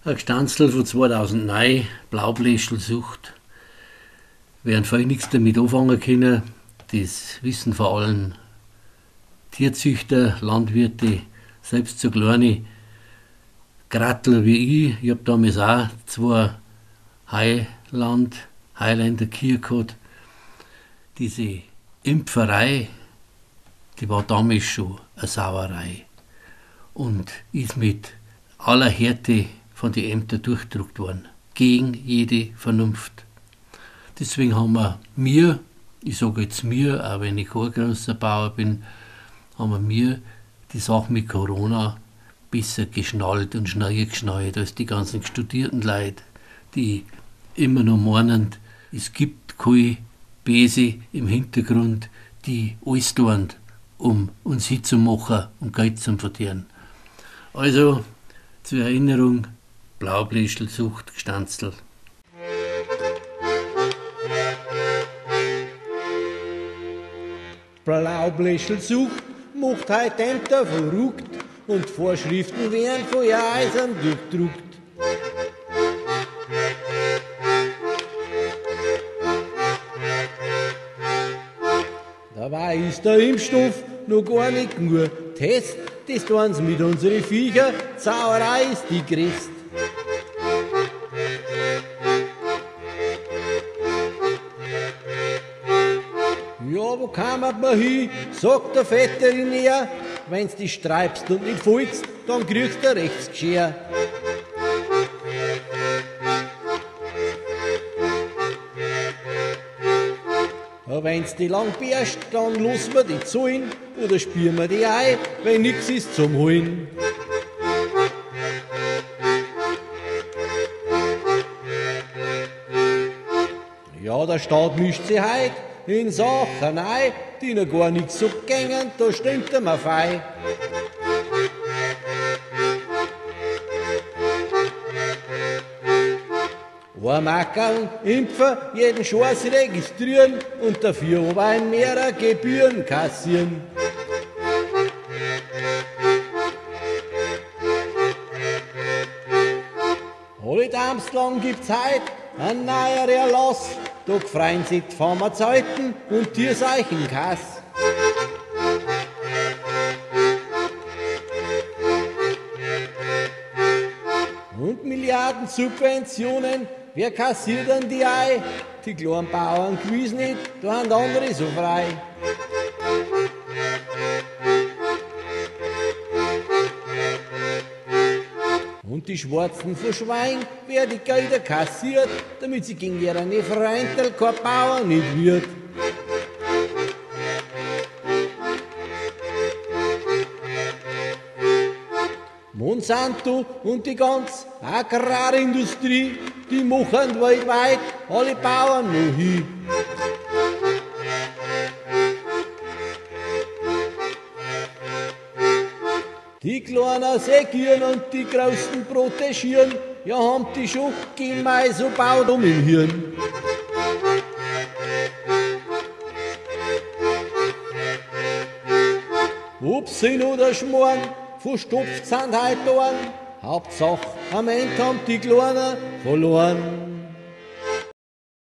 Ein Gstanzl von 2009, Blaubläschelsucht. Werden vielleicht nichts damit anfangen können. Das wissen vor allem Tierzüchter, Landwirte, selbst so kleine Grattler wie ich. Ich habe damals auch 2 Highlander Kühe gehabt. Diese Impferei, die war damals schon eine Sauerei und ist mit aller Härte von den Ämtern durchdrückt worden, gegen jede Vernunft. Deswegen haben wir, ich sage jetzt mir, auch wenn ich kein großer Bauer bin, haben wir die Sache mit Corona besser geschnallt und schneller geschnallt als die ganzen studierten Leute, die immer noch meinen, es gibt keine Bese im Hintergrund, die alles tun, um uns hinzumachen und Geld zu verdienen. Also, zur Erinnerung, Blaubläschelsucht, Gstanzl. Blaubläschelsucht macht heute Ämter verrückt und Vorschriften werden von ihr Eisern durchdruckt. Dabei ist der Impfstoff noch gar nicht nur Test, das tun sie mit unseren Viecher, Sauerei ist die größte. Ja, wo kann man hin, sagt der Veterinär, wenn's dich streibst und nicht folgst, dann kriegst du Rechtsgeschirr. Wenn's die lang bärst, dann lassen wir die zahlen oder spüren wir die ein, wenn nix ist zum Holen. Ja, der Staat mischt sich heut in Sachen ein, die noch gar nix so gängen, da stimmt er mir fei. Mackerl, impfen, jeden Scheiß registrieren und dafür aber ein mehrer Gebühren kassieren. Alle Amtslang gibt's heut ein neuer Erlass, da freuen sich die Pharmazeuten und Tierseuchenkass. Und Milliarden Subventionen, wer kassiert denn die Ei? Die kleinen Bauern gewiss nicht, da haben andere so frei. Und die Schwarzen von Schwein, wer die Gelder kassiert, damit sie gegen ihre Freundel kein Bauer nicht wird. Monsanto und die ganze Agrarindustrie, die machen weltweit alle Bauern noch hin. Die Kleinen segieren und die Großen protegieren, ja haben die schon gemein so baut im Hirn. Ob Sinn oder Schmarrn, verstopft sind heut Ohren. Hauptsache, am Ende haben die Kleinen verloren.